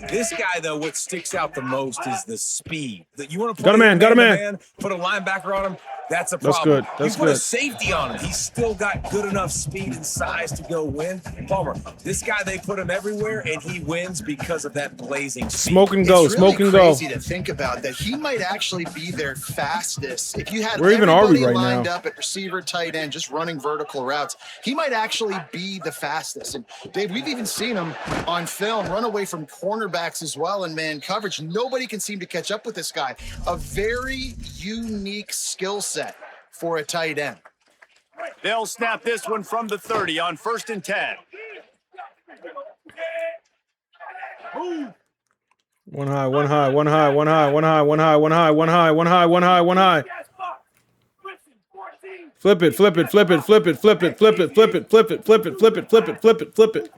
This guy, though, what sticks out the most is the speed. That you want to got a man. Put a linebacker on him. That's a problem. That's good. That's you put good. a safety on him. He's still got good enough speed and size to go win. Palmer, this guy, they put him everywhere, and he wins because of that blazing speed. Smoke and go. It's really Smoke and go. crazy to think about that. He might actually be their fastest. If you had Where even are we everybody right lined now? up at receiver, tight end, just running vertical routes, he might actually be the fastest. And Dave, we've even seen him on film run away from cornerbacks as well in man coverage. Nobody can seem to catch up with this guy. A very unique skill set for a tight end. They'll snap this one from the 30 on 1st and 10. One high, one high, one high, one high, one high, one high, one high, one high, one high, one high, one high. Flip it, flip it, flip it, flip it, flip it, flip it, flip it, flip it, flip it, flip it, flip it, flip it, flip it.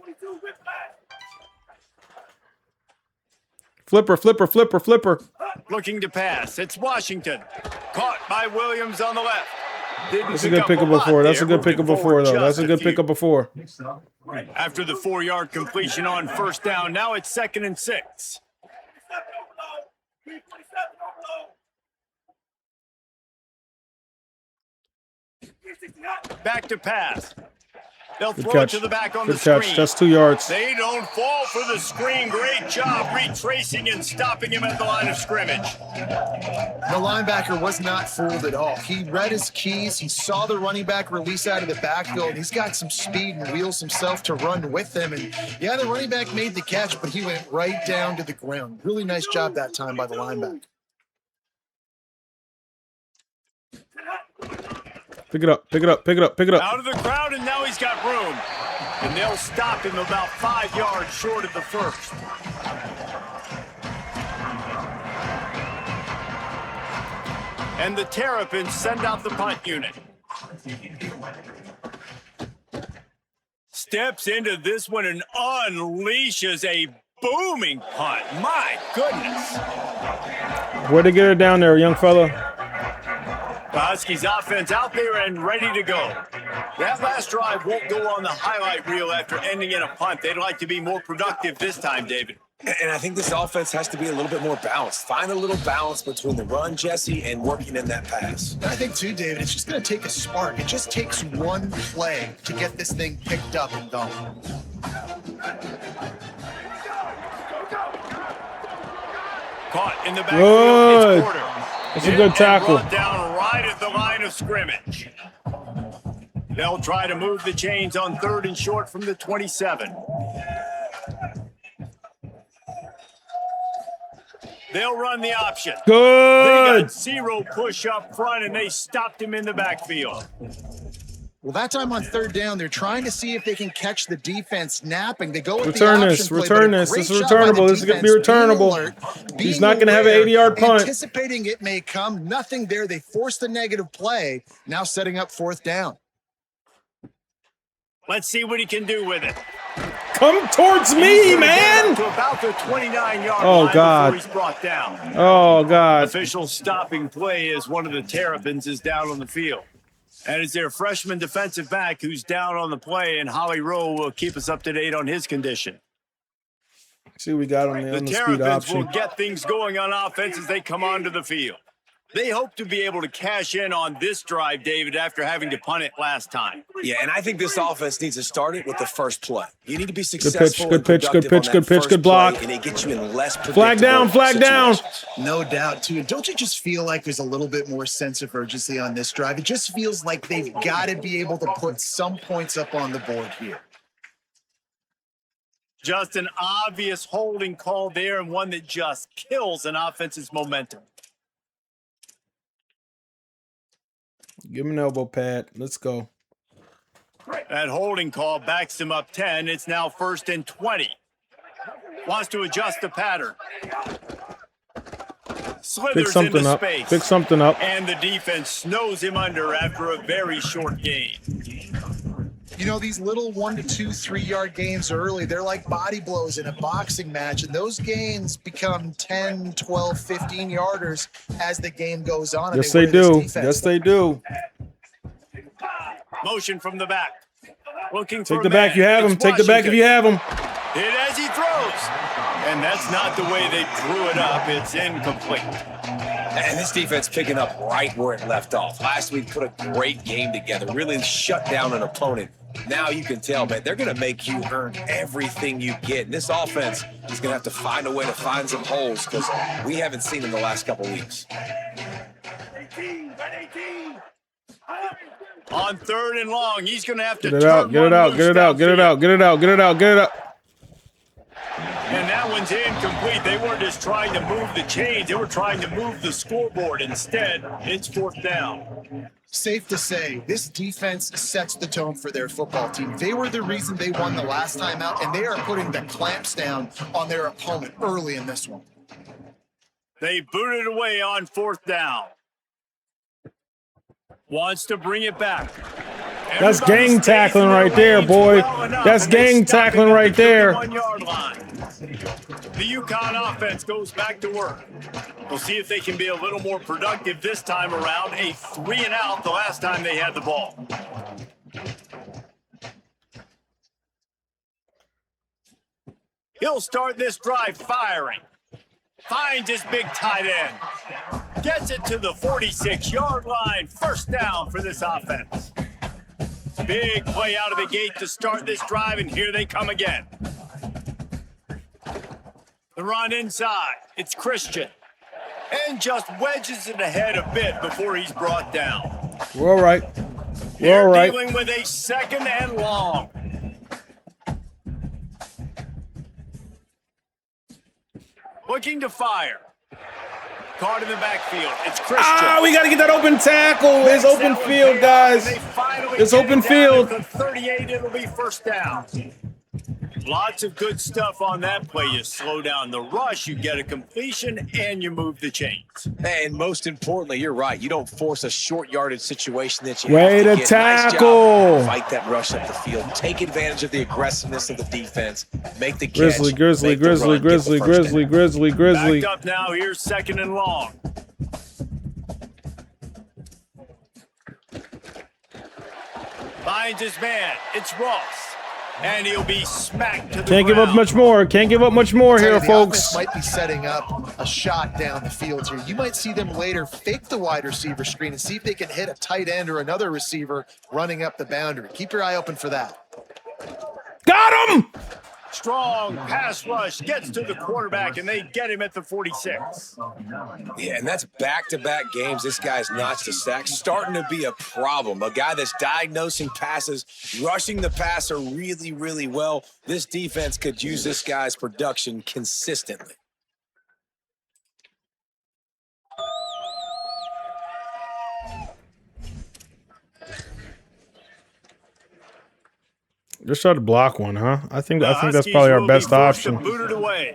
Flipper, flipper, flipper, flipper. Looking to pass. It's Washington. Caught by Williams on the left. That's a good pickup before. That's a good pickup before, though. That's a good pickup before. After the 4-yard completion on 1st down, now it's 2nd and 6. Back to pass. They'll Good throw catch. it to the back on Good the catch. screen. That's 2 yards. They don't fall for the screen. Great job retracing and stopping him at the line of scrimmage. The linebacker was not fooled at all. He read his keys. He saw the running back release out of the backfield. He's got some speed and wheels himself to run with them. And yeah, the running back made the catch, but he went right down to the ground. Really nice job that time by the linebacker. Pick it up, pick it up, pick it up, pick it up. Out of the crowd, and now he's got room. And they'll stop him about 5 yards short of the 1st. And the Terrapins send out the punt unit. Steps into this one and unleashes a booming punt. My goodness. Where'd they get her down there, young fella? The Huskies offense out there and ready to go. That last drive won't go on the highlight reel after ending in a punt. They'd like to be more productive this time, David. And I think this offense has to be a little bit more balanced. Find a little balance between the run, Jesse, and working in that pass. And I think, too, David, it's just going to take a spark. It just takes one play to get this thing picked up and going. Caught in the backfield. Good. It's Porter. That's a good tackle. Brought down right at the line of scrimmage. They'll try to move the chains on 3rd and short from the 27. They'll run the option. They Good. got 0 push up front, and they stopped him in the backfield. Well, that time on 3rd down, they're trying to see if they can catch the defense napping. They go with Return the this. option play, Return but a this. great This is job by the returnable. This is going to be defense, being returnable. alert, He's being not going to have an aware, 80-yard punt. Anticipating it may come. Nothing there. They forced the negative play. Now setting up 4th down. Let's see what he can do with it. Come towards me, man. To about the 29-yard Oh, line God. before he's brought down. Oh, God. Official stopping play as one of the Terrapins is down on the field. And it's their freshman defensive back who's down on the play, and Holly Rowe will keep us up to date on his condition. See what we got on The the speed Terrapins will option. get things going on offense as they come onto the field. They hope to be able to cash in on this drive, David, after having to punt it last time. Yeah, and I think this offense needs to start it with the first play. You need to be successful. Good pitch, good pitch, good pitch, good block. And it gets you in less Flag down, flag down. No doubt, too. And don't you just feel like there's a little bit more sense of urgency on this drive? It just feels like they've got to be able to put some points up on the board here. Just an obvious holding call there, and one that just kills an offense's momentum. Give him an elbow pad. Let's go. That holding call backs him up 10. It's now 1st and 20. Wants to adjust the pattern. Slithers Pick something into up. space. Pick something up. And the defense snows him under after a very short gain. You know, these little 1 to 2, 3 yard gains early, they're like body blows in a boxing match. And those gains become 10, 12, 15 yarders as the game goes on. Yes, they do. Yes, they do. Motion from the back. Looking Take for the a back. man. You have him. It's Take the back if you have him. Hit as he throws. And And that's not the way they drew it up. It's incomplete. And this defense picking up right where it left off. Last week put a great game together, really shut down an opponent. Now you can tell, man, they're going to make you earn everything you get. And this offense is going to have to find a way to find some holes because we haven't seen them the last couple weeks. On 3rd and long, he's going to have to Get it out, get it out, get it out, get it out, get it out, get it out, get it out. And that one's incomplete. They weren't just trying to move the chains. They were trying to move the scoreboard. Instead, it's 4th down. Safe to say, this defense sets the tone for their football team. They were the reason they won the last time out, and they are putting the clamps down on their opponent early in this one. They booted away on 4th down. Wants to bring it back. That's gang tackling right there, boy. That's gang tackling right there. 1-yard line. The UConn offense goes back to work. We'll see if they can be a little more productive this time around. A 3-and-out the last time they had the ball. He'll start this drive firing. Finds his big tight end. Gets it to the 46-yard line. 1st down for this offense. Big play out of the gate to start this drive, and here they come again. The run inside. It's Christian. And just wedges it ahead a bit before he's brought down. We're all right. We're They're all right. dealing with a 2nd and long. Looking to fire. Caught in the backfield. It's Christian. Ah, we got to get that open tackle. It's open field, guys. It's open field. The 38, it'll be 1st down. Lots of good stuff on that play. You slow down the rush, you get a completion, and you move the chains. And most importantly, you're right. You don't force a short yardage situation that you Way have to to get. tackle. Nice job. Fight that rush up the field. Take advantage of the aggressiveness of the defense. Make the catch. Grizzly, Grizzly, make the Grizzly, run, get the Grizzly, first Grizzly, down. Grizzly, Grizzly. Backed up now. Here's 2nd and long. Finds his man. It's Ross. And he'll be smacked to the Can't give up ground. much more. Can't give up much more here, The folks. offense might be setting up a shot down the field here. You might see them later fake the wide receiver screen and see if they can hit a tight end or another receiver running up the boundary. Keep your eye open for that. Got him! Strong pass rush gets to the quarterback, and they get him at the 46. Yeah, and that's back-to-back games. This guy's notched a sack. Starting to be a problem. A guy that's diagnosing passes, rushing the passer really, really well. This defense could use this guy's production consistently. Just try to block one, huh? I think that's Huskies probably our will be best forced to option. boot it away.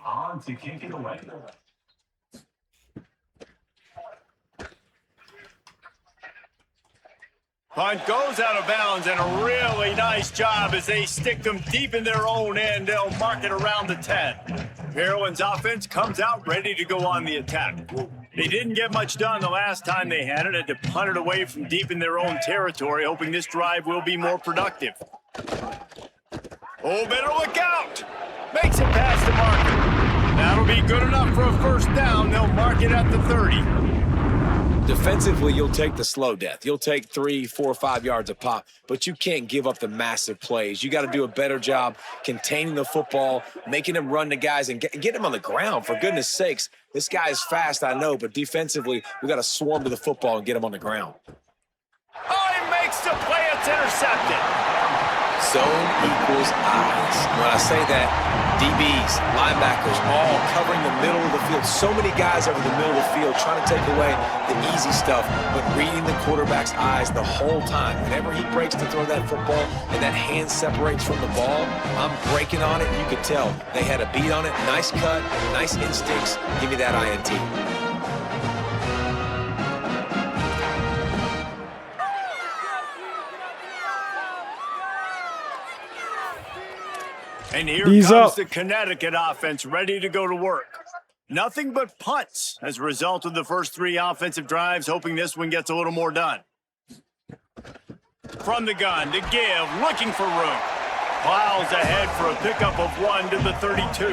Punt goes out of bounds, and a really nice job as they stick them deep in their own end. They'll mark it around the 10. Maryland's offense comes out ready to go on the attack. They didn't get much done the last time they had it. Had to punt it away from deep in their own territory, hoping this drive will be more productive. Oh, better look out! Makes it past the marker. That'll be good enough for a 1st down. They'll mark it at the 30. Defensively, you'll take the slow death. You'll take 3, 4, 5 yards a pop, but you can't give up the massive plays. You got to do a better job containing the football, making them run the guys, and get them on the ground. For goodness sakes, this guy is fast, I know, but defensively, we got to swarm to the football and get him on the ground. Oh, he makes the play. It's intercepted. Zone equals eyes. When I say that, DBs, linebackers, all covering the middle of the field. So many guys over the middle of the field trying to take away the easy stuff, but reading the quarterback's eyes the whole time. Whenever he breaks to throw that football and that hand separates from the ball, I'm breaking on it, and you could tell they had a beat on it. Nice cut, nice instincts. Give me that INT. And here He's comes up. the Connecticut offense ready to go to work. Nothing but punts as a result of the first 3 offensive drives, hoping this one gets a little more done. From the gun to give, looking for room. Plows ahead for a pickup of 1 to the 32.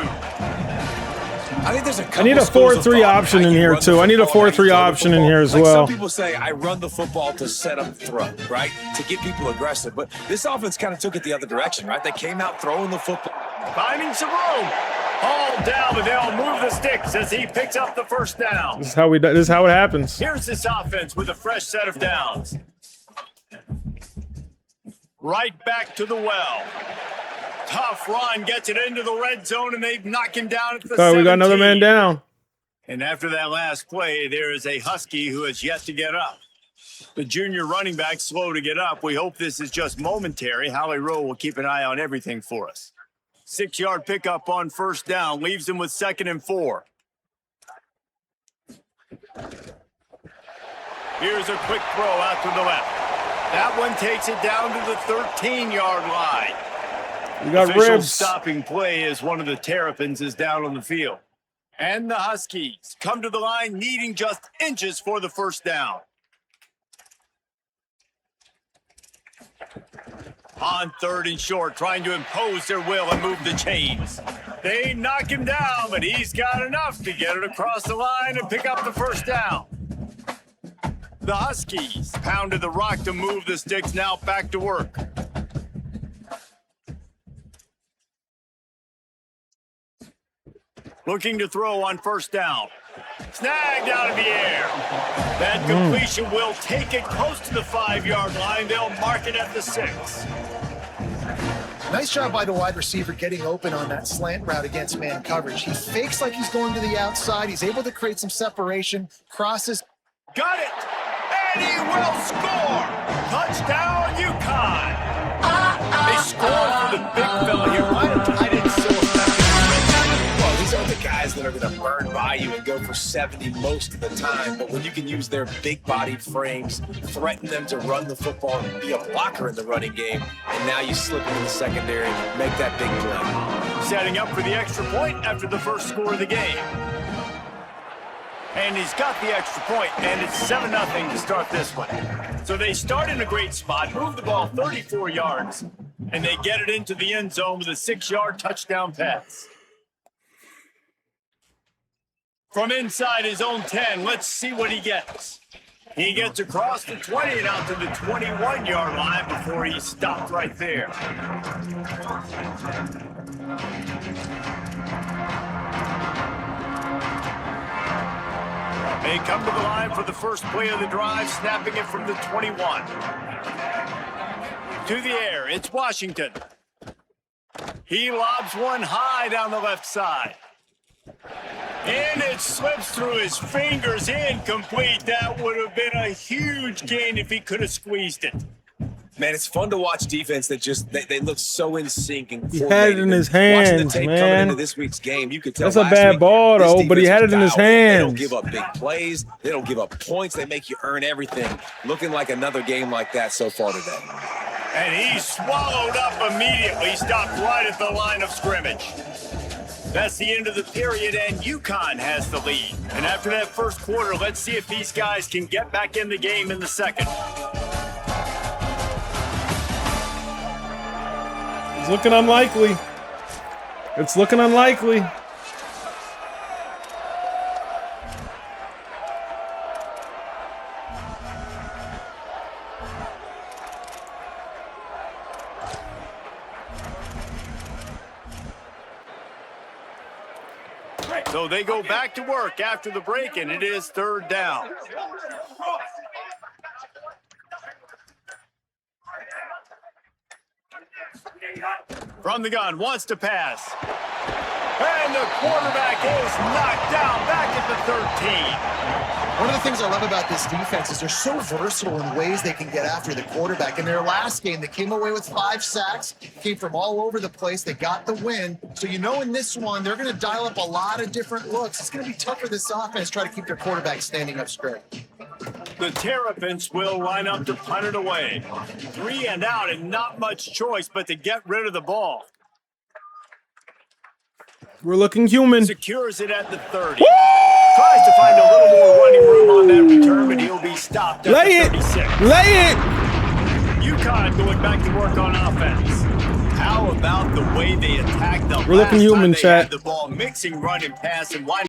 I think there's a couple I need a schools of 4-3 thought on option how in you here run the too. I need a football and how you 4-3 throw the option in football. here as Like well. some people say, I run the football to set up throw, right? To get people aggressive. But this offense kind of took it the other direction, right? They came out throwing the football. Finding some room. All down, but they'll move the sticks as he picks up the first down. This is how it happens. Here's this offense with a fresh set of downs. Right back to the well. Tough run gets it into the red zone, and they knock him down at the 17. We got another man down. And after that last play, there is a Husky who has yet to get up. The junior running back slow to get up. We hope this is just momentary. Howie Rowe will keep an eye on everything for us. 6-yard pickup on first down. Leaves him with 2nd and 4. Here's a quick throw out to the left. That one takes it down to the 13-yard line. We got Official ribs. stopping play as one of the Terrapins is down on the field. And the Huskies come to the line needing just inches for the first down. On 3rd and short, trying to impose their will and move the chains. They knock him down, but he's got enough to get it across the line and pick up the first down. The Huskies pounded the rock to move the sticks, now back to work. Looking to throw on first down. Snagged out of the air. That completion will take it close to the 5-yard line. They'll mark it at the 6. Nice job by the wide receiver getting open on that slant route against man coverage. He fakes like he's going to the outside. He's able to create some separation, crosses. Got it! And he will score! Touchdown, UConn! They score for the big fella here. Why are tight ends so effective? Well, these are the guys that are going to burn by you and go for 70 most of the time. But when you can use their big-bodied frames, threaten them to run the football and be a blocker in the running game, and now you slip into the secondary and make that big play. Setting up for the extra point after the first score of the game. And he's got the extra point, and it's 7-0 to start this one. So they start in a great spot, move the ball 34 yards, and they get it into the end zone with a 6-yard touchdown pass. From inside his own 10, let's see what he gets. He gets across the 20 and out to the 21-yard line before he stopped right there. They come to the line for the first play of the drive, snapping it from the 21. To the air, it's Washington. He lobs one high down the left side. And it slips through his fingers, incomplete. That would have been a huge gain if he could have squeezed it. Man, it's fun to watch defense that just they look so in sync and He had it in his Watching hands, the tape man. coming into this week's game, you could tell That's a last bad week, ball, this though, but he defense had was it in his dialed in. They don't hands. give up big plays. They don't give up points. They make you earn everything. Looking like another game like that so far today. And he swallowed up immediately, stopped right at the line of scrimmage. That's the end of the period, and UConn has the lead. And after that first quarter, let's see if these guys can get back in the game in the second. It's looking unlikely. It's looking unlikely. So they go back to work after the break, and it is 3rd down. From the gun, wants to pass. And the quarterback is knocked down back at the 13. One of the things I love about this defense is they're so versatile in ways they can get after the quarterback. In their last game, they came away with 5 sacks, came from all over the place. They got the win. So you know in this one, they're going to dial up a lot of different looks. It's going to be tough for this offense to try to keep their quarterback standing up straight. The Terrapins will line up to punt it away. 3 and out, and not much choice but to get rid of the ball. We're looking human. Secures it at the 30. Tries to find a little more running room on that return, but he'll be stopped at the 36. Lay it! UConn going back to work on offense. How about the way they attacked the We're looking last human, time they chat. had the ball, mixing run and pass and winding